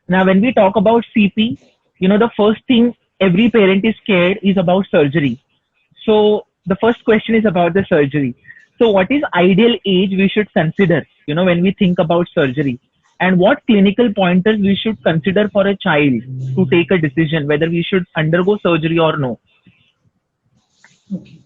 Now, when we talk about CP, the first thing every parent is scared is about surgery. So the first question is about the surgery. So what is ideal age we should consider, when we think about surgery? And what clinical pointers we should consider for a child to take a decision whether we should undergo surgery or no? Okay.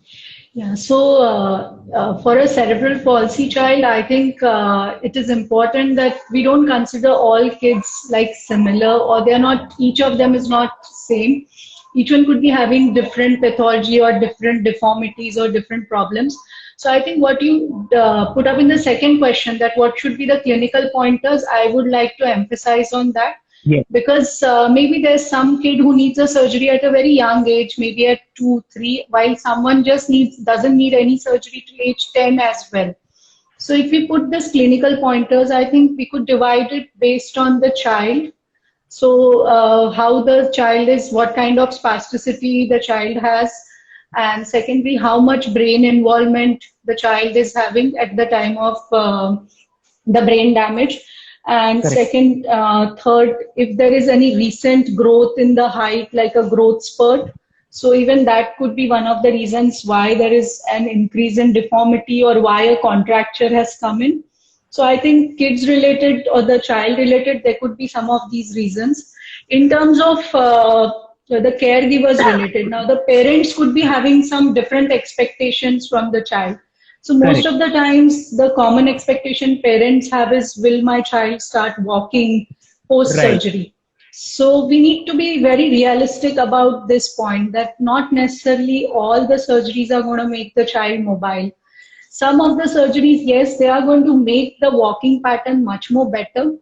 Yeah, so for a cerebral palsy child, I think it is important that we don't consider all kids like similar, or they're not, each of them is not same. Each one could be having different pathology or different deformities or different problems. So I think what you put up in the second question, that what should be the clinical pointers, I would like to emphasize on that, Yes. because maybe there's some kid who needs a surgery at a very young age, maybe at 2 3, while someone just doesn't need any surgery till age 10 as well. So if we put this clinical pointers, I think we could divide it based on the child. So how the child is, what kind of spasticity the child has, and secondly, how much brain involvement the child is having at the time of the brain damage. And Correct. second, third, if there is any recent growth in the height, like a growth spurt. So even that could be one of the reasons why there is an increase in deformity or why a contracture has come in. So I think kids related or the child related, there could be some of these reasons. In terms of the caregivers related, now the parents could be having some different expectations from the child. So most Correct. of the times, the common expectation parents have is, will my child start walking post Right. surgery? So we need to be very realistic about this point, that not necessarily all the surgeries are going to make the child mobile. Some of the surgeries, yes, they are going to make the walking pattern much more better.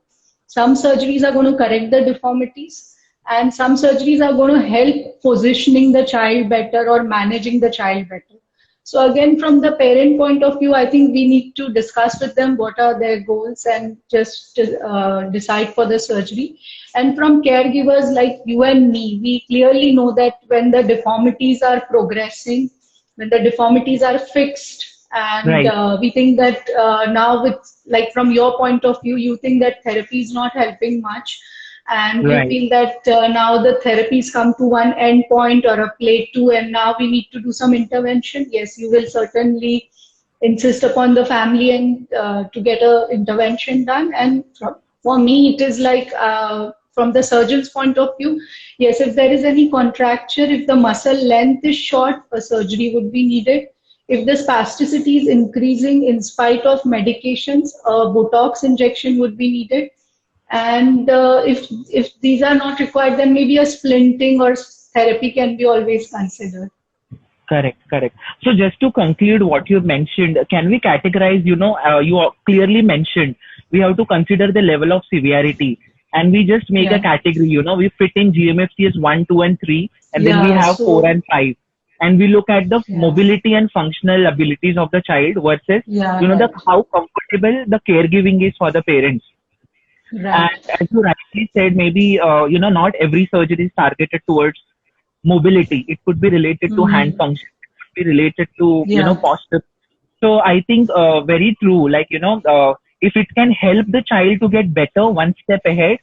Some surgeries are going to correct the deformities, and some surgeries are going to help positioning the child better or managing the child better. So again, from the parent point of view, I think we need to discuss with them what are their goals and just decide for the surgery. And from caregivers like you and me, we clearly know that when the deformities are progressing, when the deformities are fixed, and Right. we think that now with, like from your point of view, you think that therapy is not helping much, and you Right. feel that now the therapies come to one end point or a plateau and now we need to do some intervention. Yes, you will certainly insist upon the family and to get a intervention done. And for me, it is like from the surgeon's point of view, yes, if there is any contracture, if the muscle length is short, a surgery would be needed. If the spasticity is increasing in spite of medications, a Botox injection would be needed. And if these are not required, then maybe a splinting or therapy can be always considered. Correct. Correct. So just to conclude what you mentioned, can we categorize, you clearly mentioned we have to consider the level of severity, and we just make a Yeah. category, we fit in GMFCS 1, 2, and 3, and then we Yeah. have 4 So and 5. And we look at the yeah. mobility and functional abilities of the child versus, Yeah. the Right. how comfortable the caregiving is for the parents. And Right. as you rightly said, maybe, not every surgery is targeted towards mobility. It could be related to hand Hmm. function. It could be related to, Yeah. posture. So I think very true. Like, if it can help the child to get better one step ahead,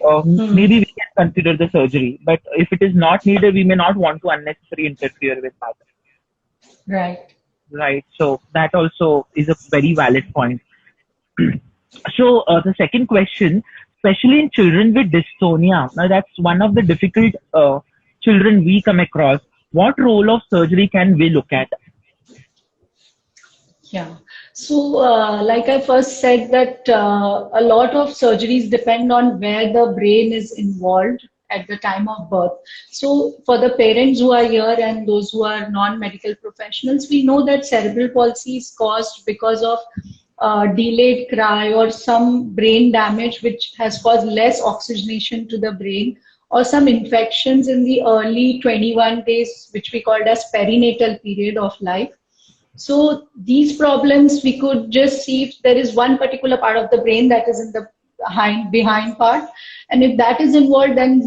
Hmm. maybe we can consider the surgery. But if it is not needed, we may not want to unnecessarily interfere with that. Right. Right. So that also is a very valid point. So the second question, especially in children with dystonia, now that's one of the difficult children we come across. What role of surgery can we look at? Yeah. So, like I first said, that a lot of surgeries depend on where the brain is involved at the time of birth. So, for the parents who are here and those who are non-medical professionals, we know that cerebral palsy is caused because of delayed cry or some brain damage which has caused less oxygenation to the brain, or some infections in the early 21 days, which we called as perinatal period of life. So these problems, we could just see if there is one particular part of the brain that is in the behind part, and if that is involved, then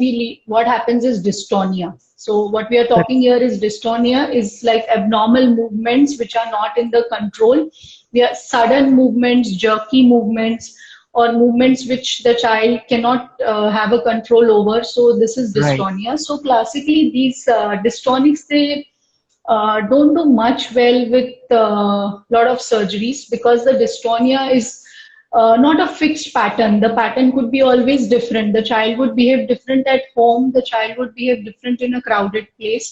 what happens is dystonia. So what we are talking here is dystonia is like abnormal movements which are not in the control. We are sudden movements, jerky movements, or movements which the child cannot have a control over. So this is Right. dystonia. So classically, these dystonics, they don't do much well with a lot of surgeries, because the dystonia is not a fixed pattern. The pattern could be always different. The child would behave different at home. The child would behave different in a crowded place.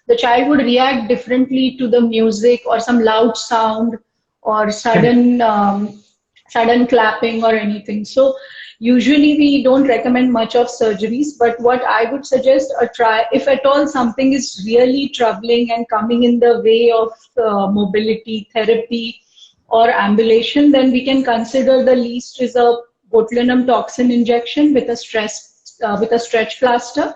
The child would react differently to the music or some loud sound or Correct. sudden clapping or anything. So usually we don't recommend much of surgeries, but what I would suggest a try, if at all something is really troubling and coming in the way of mobility therapy or ambulation, then we can consider the least is a botulinum toxin injection with a stretch plaster.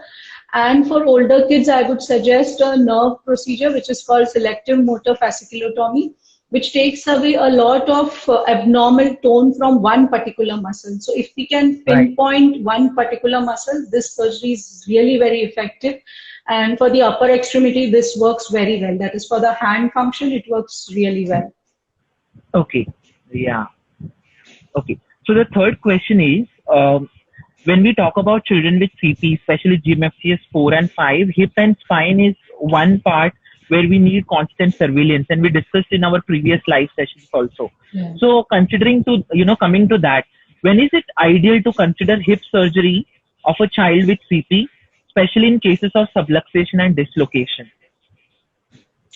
And for older kids, I would suggest a nerve procedure, which is called selective motor fasciculotomy, which takes away a lot of abnormal tone from one particular muscle. So if we can Right. pinpoint one particular muscle, this surgery is really very effective. And for the upper extremity, this works very well. That is for the hand function, it works really well. Okay. Yeah. Okay. So the third question is, when we talk about children with CP, especially GMFCS 4 and 5, hip and spine is one part where we need constant surveillance, and we discussed in our previous live sessions also. Yeah. So considering to, coming to that, when is it ideal to consider hip surgery of a child with CP, especially in cases of subluxation and dislocation?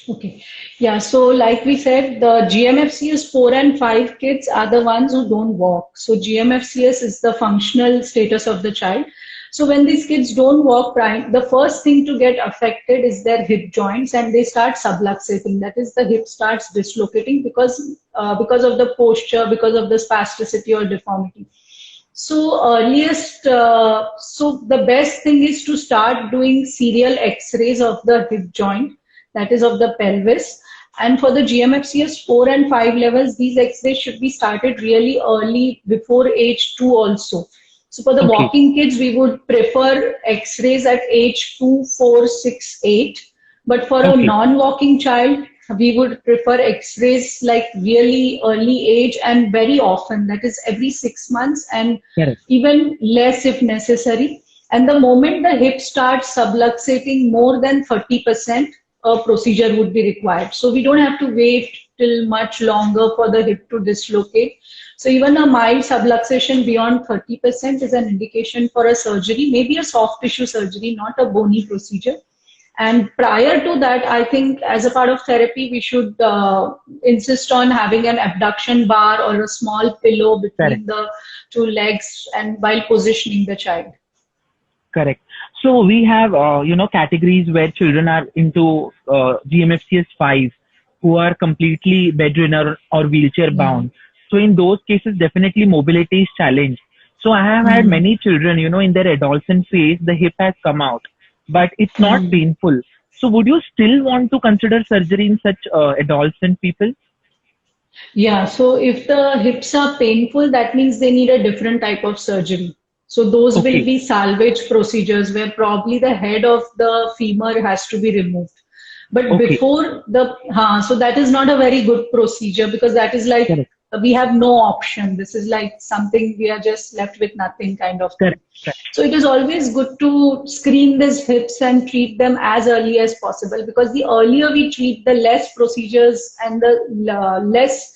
Okay. Yeah. So like we said, the GMFCS 4 and 5 kids are the ones who don't walk. So GMFCS is the functional status of the child. So when these kids don't walk, the first thing to get affected is their hip joints, and they start subluxating. That is, the hip starts dislocating because of the posture, because of the spasticity or deformity. So so the best thing is to start doing serial X-rays of the hip joint, that is of the pelvis. And for the GMFCS 4 and 5 levels, these X-rays should be started really early, before age 2 also. So for the Okay. walking kids, we would prefer X-rays at age 2, 4, 6, 8. But for a Okay. non-walking child, we would prefer X-rays like really early age and very often, that is every 6 months, and Correct. even less if necessary. And the moment the hip starts subluxating more than 30%, a procedure would be required. So we don't have to wait till much longer for the hip to dislocate. So even a mild subluxation beyond 30% is an indication for a surgery, maybe a soft tissue surgery, not a bony procedure. And prior to that, I think as a part of therapy, we should insist on having an abduction bar or a small pillow between Correct. the two legs, and while positioning the child. Correct. So we have, categories where children are into GMFCS 5 who are completely bedridden or wheelchair bound. So in those cases, definitely mobility is challenged. So I have had many children, in their adolescent phase, the hip has come out, but it's not painful. So would you still want to consider surgery in such adolescent people? Yeah, so if the hips are painful, that means they need a different type of surgery. So those will Okay. be salvage procedures where probably the head of the femur has to be removed. But Okay. before so that is not a very good procedure, because that is like Correct. we have no option. This is like something we are just left with nothing kind of thing. Correct. Correct. So it is always good to screen these hips and treat them as early as possible, because the earlier we treat, the less procedures and the less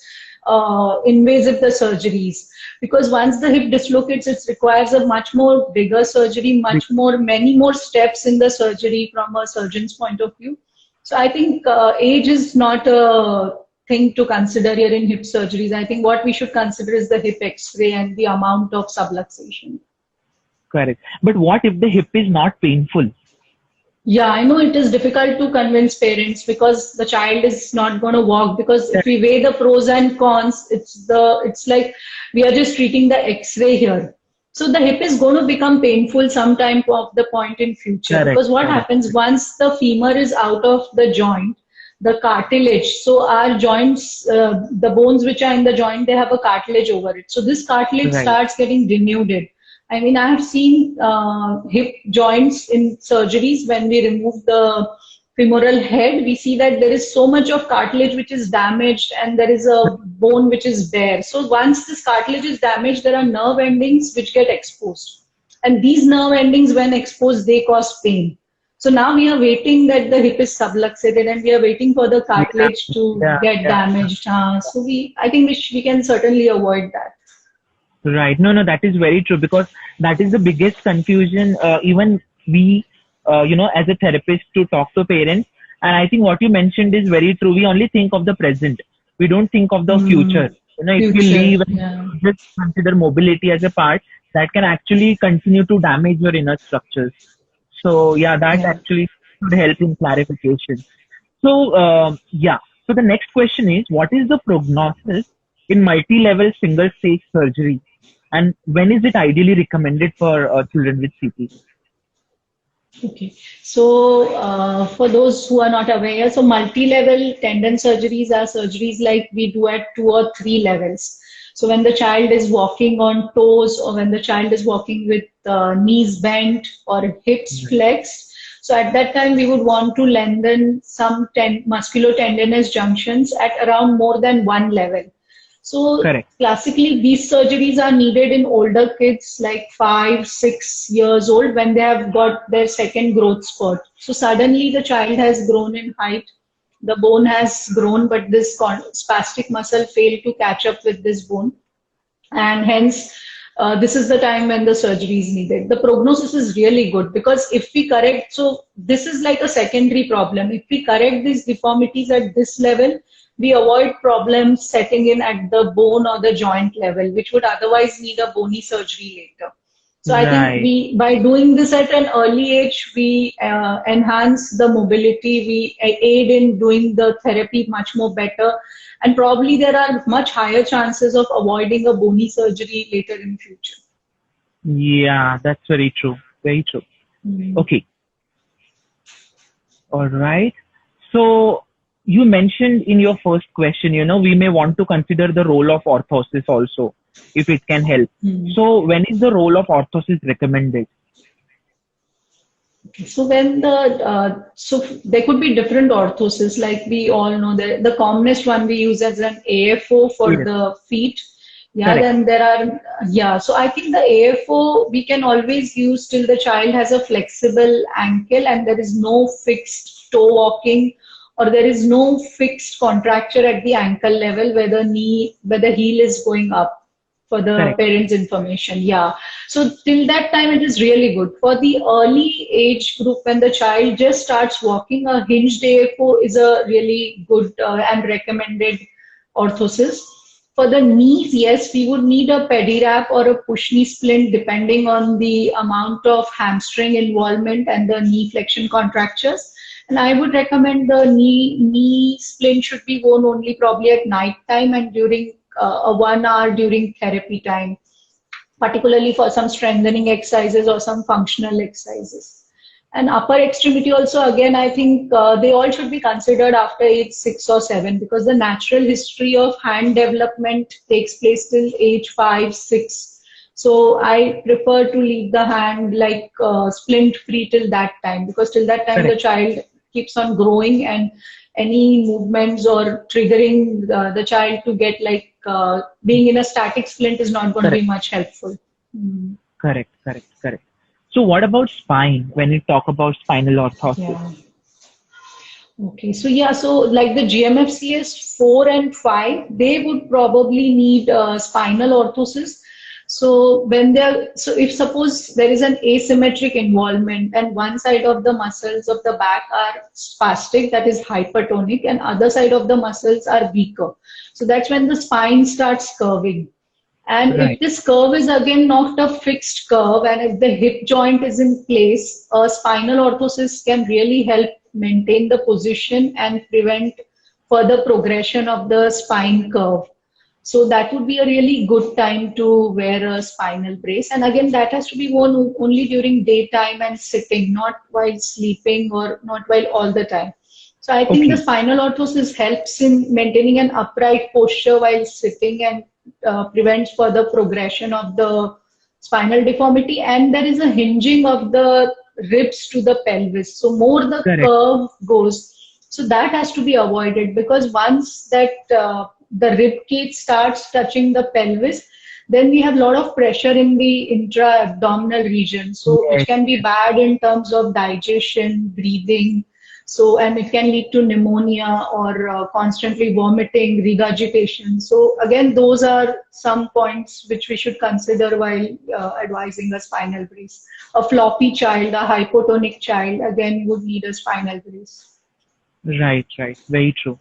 invasive the surgeries. Because once the hip dislocates, it requires a much more bigger surgery, many more steps in the surgery from a surgeon's point of view. So I think age is not a thing to consider here in hip surgeries. I think what we should consider is the hip X-ray and the amount of subluxation. Correct. But what if the hip is not painful? Yeah, I know it is difficult to convince parents because the child is not going to walk. Because if we weigh the pros and cons, it's like we are just treating the X-ray here. So the hip is going to become painful sometime of the point in future. Correct. Because what Correct. happens once the femur is out of the joint, the cartilage. So our joints, the bones which are in the joint, they have a cartilage over it. So this cartilage Right. starts getting denuded. I mean, I have seen hip joints in surgeries when we remove the femoral head, we see that there is so much of cartilage which is damaged and there is a bone which is bare. So once this cartilage is damaged, there are nerve endings which get exposed. And these nerve endings, when exposed, they cause pain. So now we are waiting that the hip is subluxated and we are waiting for the cartilage to get damaged. So I think we can certainly avoid that. Right. No, that is very true, because that is the biggest confusion. Even we, as a therapist, to talk to parents. And I think what you mentioned is very true. We only think of the present. We don't think of the future. If you leave and just consider mobility as a part, that can actually continue to damage your inner structures. So actually should help in clarification. So So the next question is, what is the prognosis in multi-level single-stage surgery, and when is it ideally recommended for children with CP? Okay, so for those who are not aware, so multi-level tendon surgeries are surgeries like we do at 2 or 3 levels. So when the child is walking on toes, or when the child is walking with knees bent or hips flexed, so at that time we would want to lengthen some musculotendinous junctions at around more than 1 level. So classically, these surgeries are needed in older kids like 5, 6 years old, when they have got their second growth spurt. So suddenly the child has grown in height, the bone has grown, but this spastic muscle failed to catch up with this bone. And hence, this is the time when the surgery is needed. The prognosis is really good, because if we correct, so this is like a secondary problem. If we correct these deformities at this level, we avoid problems setting in at the bone or the joint level, which would otherwise need a bony surgery later. So I think by doing this at an early age, we enhance the mobility, we aid in doing the therapy much more better, and probably there are much higher chances of avoiding a bony surgery later in future. Yeah, that's very true. Very true. Okay. All right. So you mentioned in your first question, we may want to consider the role of orthosis also, if it can help. So when is the role of orthosis recommended? So when so there could be different orthoses, like we all know that the commonest one we use as an AFO for the feet. Then there are, so I think the AFO we can always use till the child has a flexible ankle and there is no fixed toe walking, or there is no fixed contracture at the ankle level where the heel is going up, for the parents' information. So till that time it is really good. For the early age group, when the child just starts walking, a hinged AFO is a really good and recommended orthosis. For the knees, yes, we would need a pedirapp or a push knee splint depending on the amount of hamstring involvement and the knee flexion contractures. And I would recommend the knee splint should be worn only probably at night time and during 1 hour during therapy time, particularly for some strengthening exercises or some functional exercises. And upper extremity also, again, I think they all should be considered after age 6 or 7, because the natural history of hand development takes place till age 5, 6. So I prefer to leave the hand like splint free till that time, because till that time the child keeps on growing, and any movements or triggering the child to get like being in a static splint is not going to be much helpful. Correct. So what about spine, when you talk about spinal orthosis? Okay, so like the GMFCS 4 and 5, they would probably need spinal orthosis. So if suppose there is an asymmetric involvement and one side of the muscles of the back are spastic, that is hypertonic, and other side of the muscles are weaker. So that's when the spine starts curving. And if this curve is again not a fixed curve, and if the hip joint is in place, a spinal orthosis can really help maintain the position and prevent further progression of the spine curve. So that would be a really good time to wear a spinal brace. And again, that has to be worn only during daytime and sitting, not while sleeping or not while all the time. So I think the spinal orthosis helps in maintaining an upright posture while sitting and prevents further progression of the spinal deformity. And there is a hinging of the ribs to the pelvis. So more the Correct. curve goes. So that has to be avoided, because once that the rib cage starts touching the pelvis, then we have a lot of pressure in the intra-abdominal region, so which Yes. can be bad in terms of digestion, breathing. So, and it can lead to pneumonia or constantly vomiting, regurgitation. So again, those are some points which we should consider while advising a spinal brace. A floppy child, a hypotonic child, again would need a spinal brace. Right, right. Very true.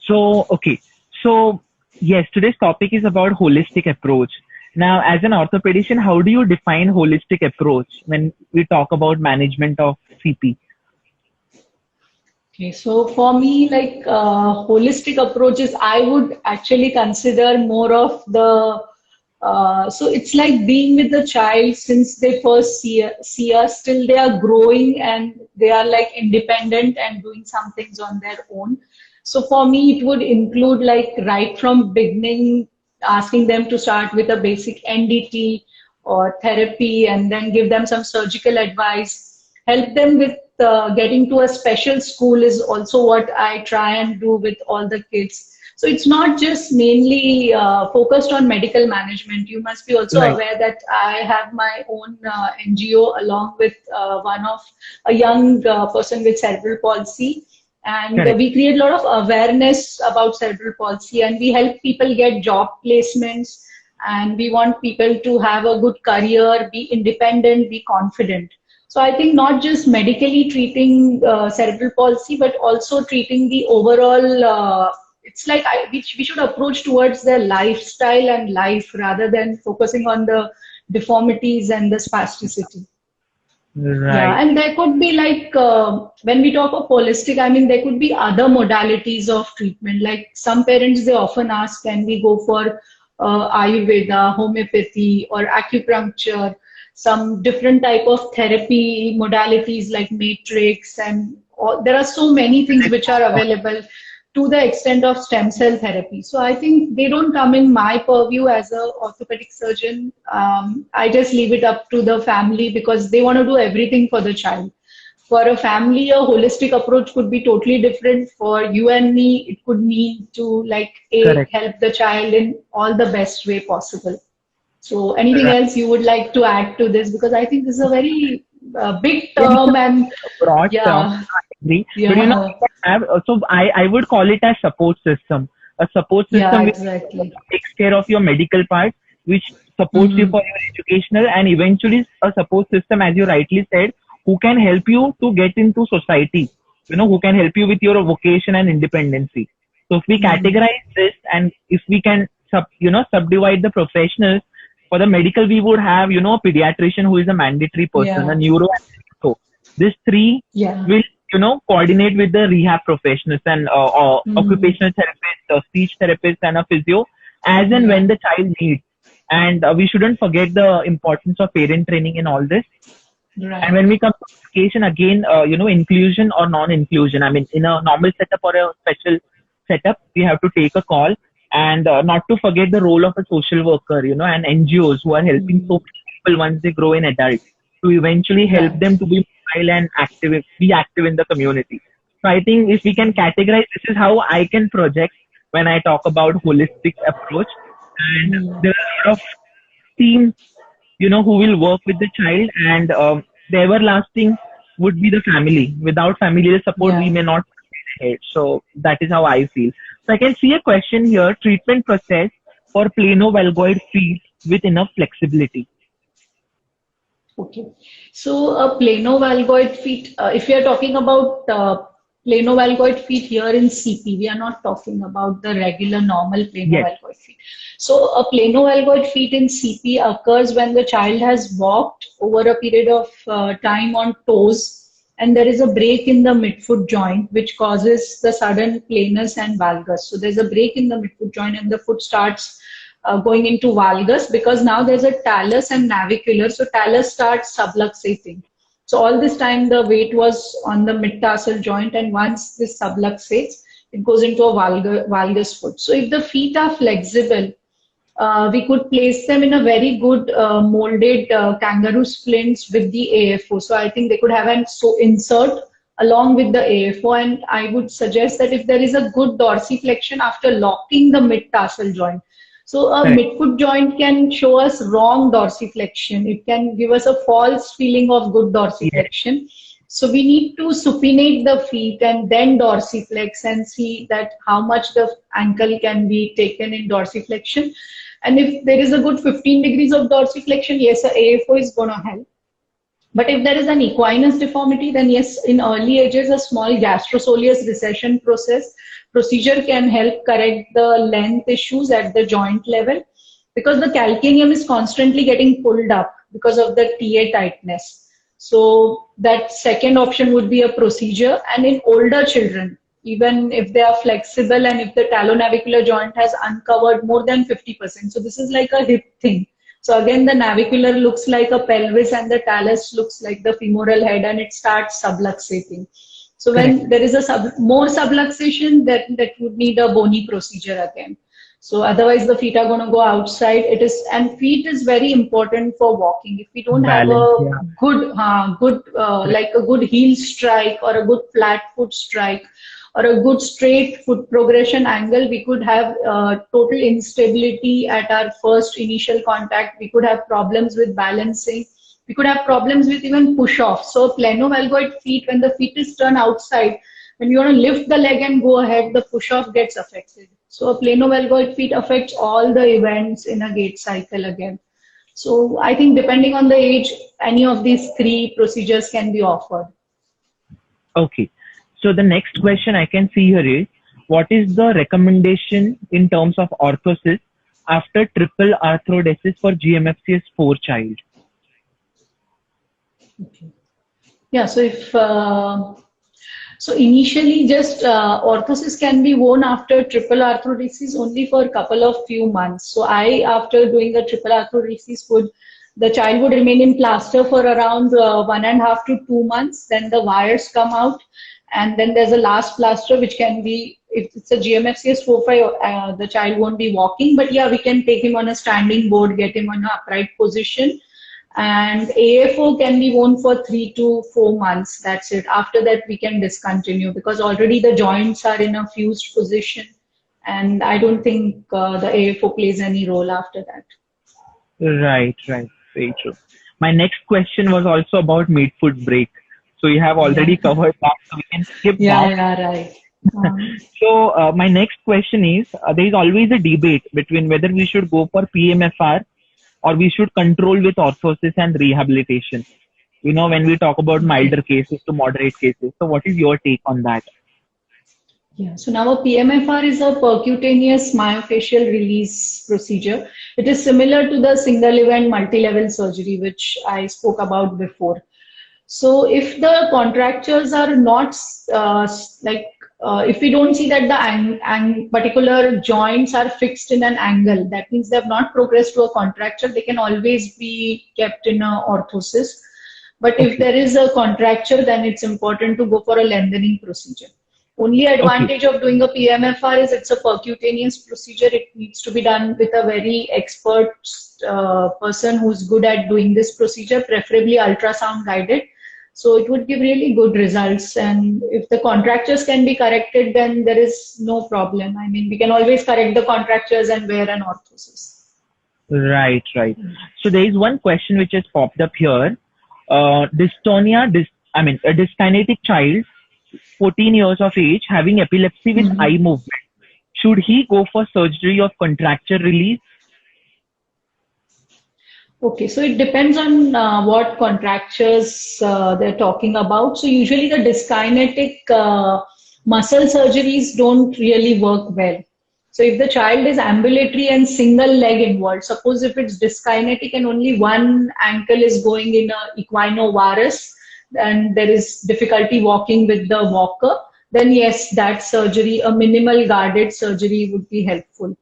So, okay. So, yes, today's topic is about holistic approach. Now, as an orthopedician, how do you define holistic approach when we talk about management of CP? Okay, so for me, like holistic approaches, I would actually consider more of the so it's like being with the child since they first see us till they are growing and they are like independent and doing some things on their own. So for me, it would include like right from beginning, asking them to start with a basic NDT or therapy, and then give them some surgical advice, help them with getting to a special school is also what I try and do with all the kids. So it's not just mainly focused on medical management. You must be also Right. aware that I have my own NGO along with one of a young person with cerebral palsy. And Correct. we create a lot of awareness about cerebral palsy, and we help people get job placements, and we want people to have a good career, be independent, be confident. So I think not just medically treating cerebral palsy, but also treating the overall. It's like we should approach towards their lifestyle and life rather than focusing on the deformities and the spasticity. Yeah, Right. and there could be like when we talk of holistic, I mean there could be other modalities of treatment. Like some parents, they often ask, can we go for Ayurveda, homeopathy, or acupuncture? Some different type of therapy modalities like matrix, and all, there are so many things which are available to the extent of stem cell therapy. So I think they don't come in my purview as a orthopedic surgeon. I just leave it up to the family because they want to do everything for the child. For a family, a holistic approach could be totally different. For you and me, it could mean to like Correct. help the child in all the best way possible. So anything Right. else you would like to add to this? Because I think this is a very big Yeah, this is term, and a broad term. yeah, I agree. But yeah, we can have, so I would call it a support system. A support yeah, system which exactly. takes care of your medical part, which supports you Hmm. for your educational, and eventually a support system, as you rightly said, who can help you to get into society, who can help you with your vocation and independency. So if we Hmm. categorize this, and if we can subdivide the professionals, for the medical we would have, a pediatrician who is a mandatory person, a Yeah, neuro, and so these three yeah. will, coordinate with the rehab professionals and Hmm. occupational therapist, speech therapist, and a physio, as and Yeah, when the child needs. And we shouldn't forget the importance of parent training in all this. And right. when we come to education, again, inclusion or non-inclusion. I mean, in a normal setup or a special setup, we have to take a call, and not to forget the role of a social worker, and NGOs who are helping so Hmm. many people once they grow in adult to eventually help Right. them to be mobile and active, be active in the community. So I think if we can categorize, this is how I can project when I talk about holistic approach. And Hmm. there are a lot of teams, who will work with the child, and the everlasting would be the family. Without family support, we Yeah. may not succeed ahead. So that is how I feel. So I can see a question here: treatment process for plano-valgoid feet with enough flexibility. Okay. So a plano-valgoid feet, if we are talking about plano-valgoid feet here in CP, we are not talking about the regular normal Yes. plano-valgoid feet. So a plano-valgoid feet in CP occurs when the child has walked over a period of time on toes, and there is a break in the midfoot joint which causes the sudden planus and valgus. So there's a break in the midfoot joint and the foot starts going into valgus, because now there's a talus and navicular. So talus starts subluxating. So all this time the weight was on the mid-tarsal joint, and once this subluxates, it goes into a valgus foot. So if the feet are flexible, we could place them in a very good molded kangaroo splints with the AFO. So I think they could have an insert along with the AFO. And I would suggest that if there is a good dorsiflexion after locking the mid-tarsal joint, so a Correct. midfoot joint can show us wrong dorsiflexion. It can give us a false feeling of good Yes. dorsiflexion. So we need to supinate the feet and then dorsiflex and see that how much the ankle can be taken in dorsiflexion. And if there is a good 15 degrees of dorsiflexion, yes, a AFO is going to help. But if there is an equinus deformity, then yes, in early ages, a small gastrosoleus recession procedure can help correct the length issues at the joint level, because the calcaneum is constantly getting pulled up because of the TA tightness. So that second option would be a procedure. And in older children, even if they are flexible and if the talonavicular joint has uncovered more than 50%, so this is like a hip thing. So again, the navicular looks like a pelvis and the talus looks like the femoral head, and it starts subluxating. So Correct. when there is a more subluxation, that would need a bony procedure again. So otherwise the feet are going to go outside. It is, and feet is very important for walking. If we don't have Balance. a Yeah. good, Correct. like a good heel strike or a good flat foot strike, or a good straight foot progression angle, we could have total instability at our first initial contact. We could have problems with balancing. We could have problems with even push off. So planovalgoid feet, when the feet is turned outside, when you want to lift the leg and go ahead, the push off gets affected. So a planovalgoid feet affects all the events in a gait cycle again. So I think depending on the age, any of these three procedures can be offered. Okay. So the next question I can see here is, what is the recommendation in terms of orthosis after triple arthrodesis for GMFCS 4 child? Okay. Yeah, so if so initially just orthosis can be worn after triple arthrodesis only for a couple of few months. So after doing the triple arthrodesis, the child would remain in plaster for around 1.5 to 2 months. Then the wires come out, and then there's a last plaster which can be, if it's a GMFCS 4-5, the child won't be walking, but yeah, we can take him on a standing board, get him on an upright position. And AFO can be worn for 3 to 4 months. That's it. After that, we can discontinue, because already the joints are in a fused position. And I don't think the AFO plays any role after that. Right, right. Very true. My next question was also about midfoot break. So you have already covered that, so we can skip that. Yeah, right. So my next question is, there is always a debate between whether we should go for PMFR or we should control with orthosis and rehabilitation. You know, when we talk about milder cases to moderate cases. So what is your take on that? Yeah, so now a PMFR is a percutaneous myofascial release procedure. It is similar to the single event multi-level surgery, which I spoke about before. So if the contractures are not if we don't see that the particular joints are fixed in an angle, that means they have not progressed to a contracture, they can always be kept in a orthosis. But if there is a contracture, then it's important to go for a lengthening procedure. Only advantage of doing a PMFR is it's a percutaneous procedure. It needs to be done with a very expert person who's good at doing this procedure, preferably ultrasound guided. So it would give really good results. And if the contractures can be corrected, then there is no problem. I mean, we can always correct the contractures and wear an orthosis. Right, right. So there is one question which has popped up here. Dystonia, a dyskinetic child, 14 years of age, having epilepsy with eye movement. Should he go for surgery of contracture release? Okay, so it depends on what contractures they're talking about. So usually the dyskinetic muscle surgeries don't really work well. So if the child is ambulatory and single leg involved, suppose if it's dyskinetic and only one ankle is going in a equinovarus, and there is difficulty walking with the walker, then yes, that surgery, a minimal guarded surgery would be helpful.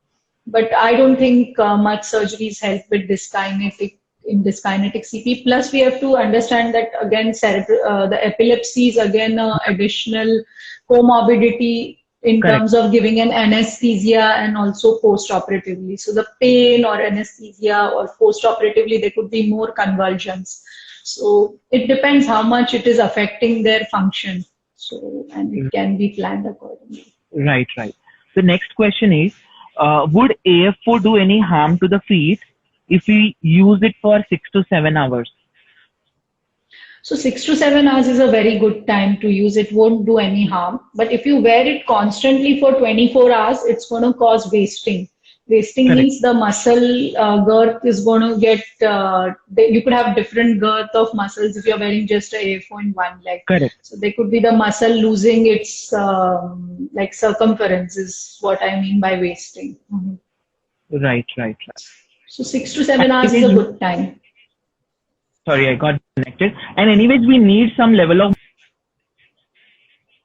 But I don't think much surgeries help with dyskinetic CP. Plus, we have to understand that again, the epilepsy is again additional comorbidity in Correct. terms of giving an anesthesia and also post-operatively. So the pain or anesthesia or post-operatively, there could be more convulsions. So it depends how much it is affecting their function. So, and it can be planned accordingly. Right, right. The next question is, would AFO do any harm to the feet if we use it for 6 to 7 hours? So 6 to 7 hours is a very good time to use. It won't do any harm. But if you wear it constantly for 24 hours, it's going to cause wasting. Wasting Correct. means the muscle girth is going to get, you could have different girth of muscles if you're wearing just a AFO in one leg. Correct. So there could be the muscle losing its like circumference is what I mean by wasting. Right, right, right. So 6 to 7 hours is a Anyways, good time. sorry, I got connected. And anyways, we need some level of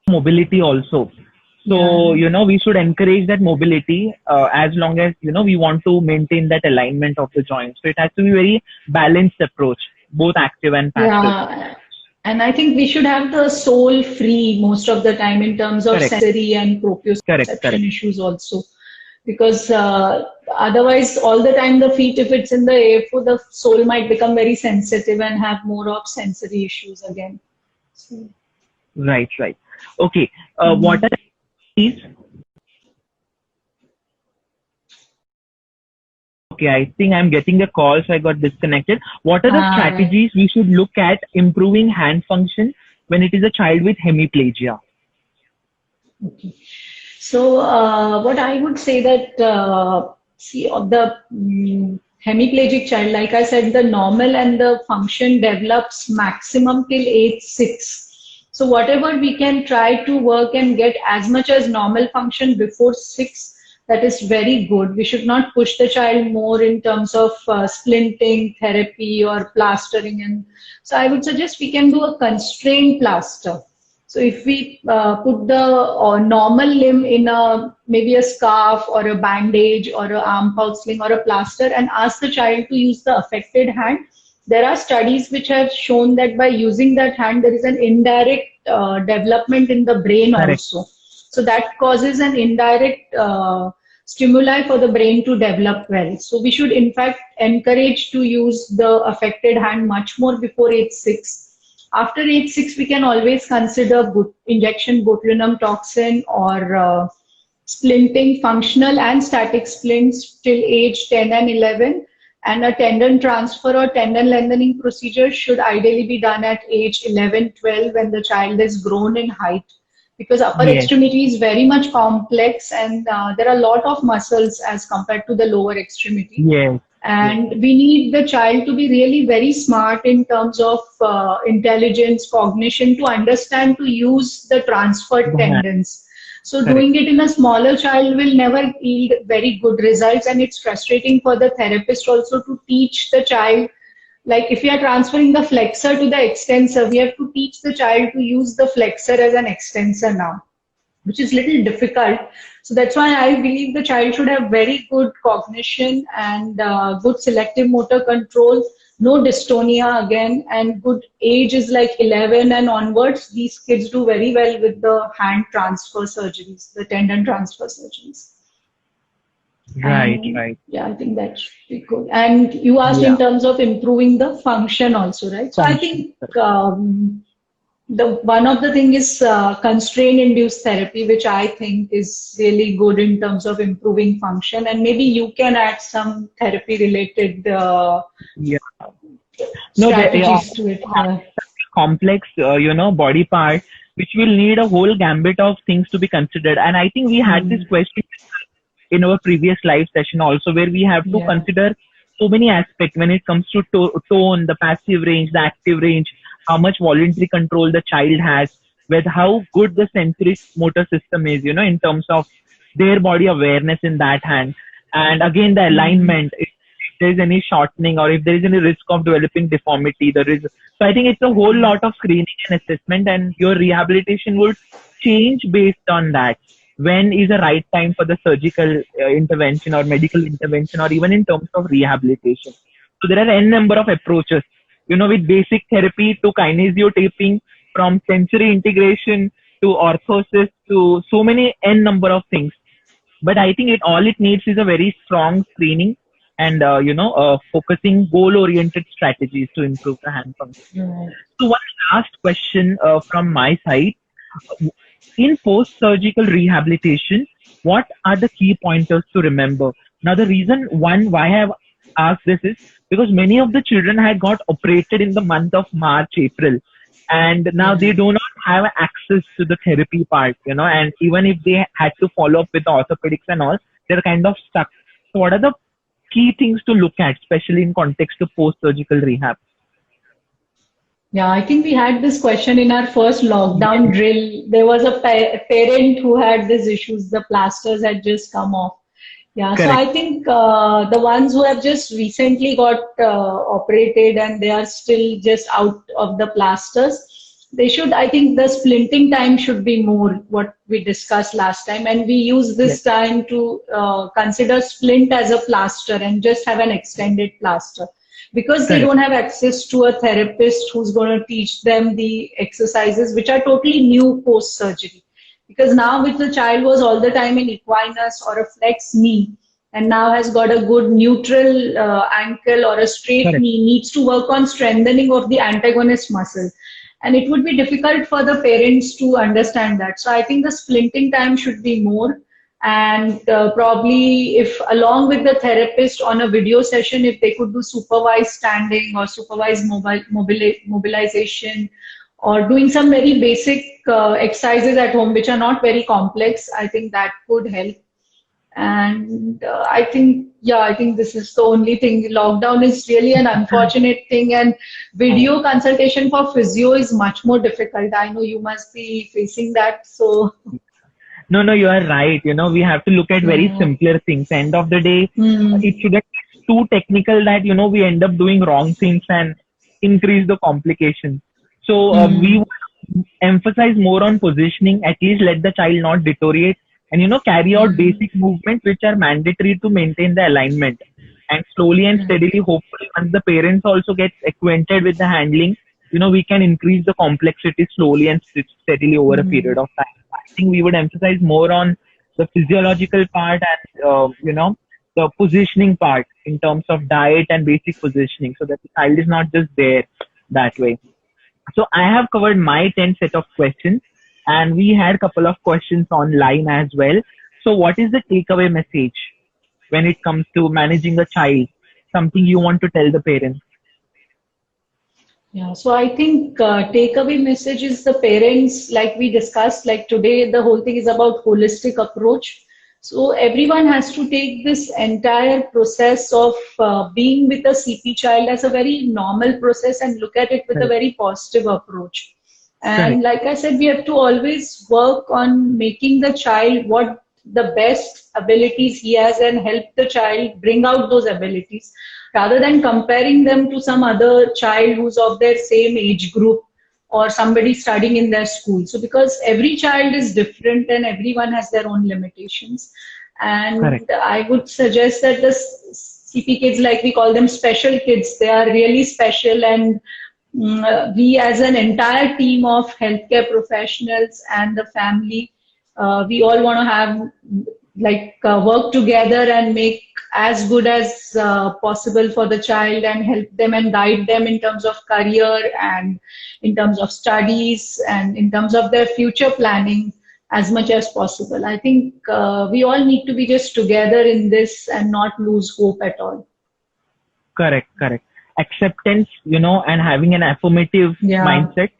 mobility also. So, we should encourage that mobility as long as, we want to maintain that alignment of the joints. So it has to be very balanced approach, both active and passive. Yeah. And I think we should have the sole free most of the time in terms of Correct. sensory and Correct. proprioception issues also. Because otherwise, all the time the feet, if it's in the AFO, the sole might become very sensitive and have more of sensory issues again. So, Right, right. Okay. What are these? Okay, I think I'm getting a call, so I got disconnected. What are the right. strategies we should look at improving hand function when it is a child with hemiplegia? Okay. So what I would say that see of the hemiplegic child, like I said, the normal and the function develops maximum till age 6. So whatever we can try to work and get as much as normal function before 6, that is very good. We should not push the child more in terms of splinting therapy or plastering. And so I would suggest we can do a constrained plaster. So if we put the normal limb in maybe a scarf or a bandage or an arm pouch sling or a plaster and ask the child to use the affected hand, there are studies which have shown that by using that hand, there is an indirect development in the brain Correct. also. So that causes an indirect stimuli for the brain to develop well. So we should in fact encourage to use the affected hand much more before age 6. After age 6, we can always consider injection botulinum toxin or splinting, functional and static splints till age 10 and 11. And a tendon transfer or tendon lengthening procedure should ideally be done at age 11, 12 when the child is grown in height. Because upper Yes. extremity is very much complex and there are a lot of muscles as compared to the lower extremity. Yes. And we need the child to be really very smart in terms of intelligence, cognition, to understand to use the transferred tendons. So Correct. doing it in a smaller child will never yield very good results, and it's frustrating for the therapist also to teach the child. Like if we are transferring the flexor to the extensor, we have to teach the child to use the flexor as an extensor now, which is little difficult. So that's why I believe the child should have very good cognition and good selective motor control, no dystonia again, and good age is like 11 and onwards. These kids do very well with the hand transfer surgeries, the tendon transfer surgeries. Right, And, right. yeah, I think that should be good. And you asked in terms of improving the function also, right? So I think one of the thing is constraint induced therapy, which I think is really good in terms of improving function. And maybe you can add some therapy related strategies to it. Complex, body part, which will need a whole gambit of things to be considered. And I think we had this question in our previous live session also, where we have to consider so many aspects when it comes to tone, the passive range, the active range, how much voluntary control the child has, with how good the sensory motor system is, in terms of their body awareness in that hand. And again, the alignment, if there is any shortening or if there is any risk of developing deformity, so I think it's a whole lot of screening and assessment, and your rehabilitation would change based on that. When is the right time for the surgical intervention or medical intervention, or even in terms of rehabilitation? So there are n number of approaches, with basic therapy to kinesiotaping, from sensory integration to orthosis to so many n number of things. But I think it needs is a very strong screening and focusing goal oriented strategies to improve the hand function. Right. So one last question from my side. In post surgical rehabilitation, what are the key pointers to remember? Now the reason why I have asked this is because many of the children had got operated in the month of March, April, and now they do not have access to the therapy part, and even if they had to follow up with the orthopedics and all, they're kind of stuck. So what are the key things to look at, especially in context of post surgical rehab? Yeah, I think we had this question in our first lockdown drill. There was a parent who had these issues. The plasters had just come off. Yeah, so Correct. I think the ones who have just recently got operated and they are still just out of the plasters, they should, I think the splinting time should be more, what we discussed last time. And we use this time to consider splint as a plaster and just have an extended plaster. Because they don't have access to a therapist who's going to teach them the exercises, which are totally new post-surgery. Because now if the child was all the time in equinus or a flex knee, and now has got a good neutral ankle or a straight knee, needs to work on strengthening of the antagonist muscle. And it would be difficult for the parents to understand that. So I think the splinting time should be more. And probably if along with the therapist on a video session, if they could do supervised standing or supervised mobilization or doing some very basic exercises at home, which are not very complex, I think that could help. And I think this is the only thing. Lockdown is really an unfortunate thing, and video consultation for physio is much more difficult. I know you must be facing that. So. No, you are right. We have to look at very simpler things. End of the day, it shouldn't be too technical that, we end up doing wrong things and increase the complications. So we would emphasize more on positioning, at least let the child not deteriorate and, carry out basic movements which are mandatory to maintain the alignment. And slowly and steadily, hopefully, once the parents also get acquainted with the handling, we can increase the complexity slowly and steadily over a period of time. I think we would emphasize more on the physiological part and, the positioning part in terms of diet and basic positioning so that the child is not just there that way. So I have covered my 10 set of questions and we had a couple of questions online as well. So what is the takeaway message when it comes to managing a child? Something you want to tell the parents? Yeah, so I think takeaway message is the parents, like we discussed, like today, the whole thing is about holistic approach. So everyone has to take this entire process of being with a CP child as a very normal process and look at it with a very positive approach. And like I said, we have to always work on making the child what the best abilities he has and help the child bring out those abilities, rather than comparing them to some other child who's of their same age group or somebody studying in their school. So because every child is different and everyone has their own limitations. And I would suggest that the CP kids, like we call them special kids, they are really special. And we as an entire team of healthcare professionals and the family, we all want to have work together and make as good as possible for the child and help them and guide them in terms of career and in terms of studies and in terms of their future planning as much as possible. I think we all need to be just together in this and not lose hope at all. Correct. Acceptance, and having an affirmative mindset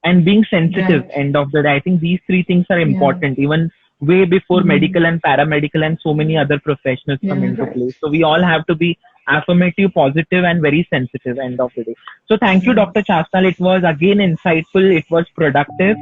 and being sensitive end of the day. I think these three things are important, even way before medical and paramedical and so many other professionals come into play. So we all have to be affirmative, positive and very sensitive end of the day. So thank you, Dr. Chasnal. It was again insightful. It was productive.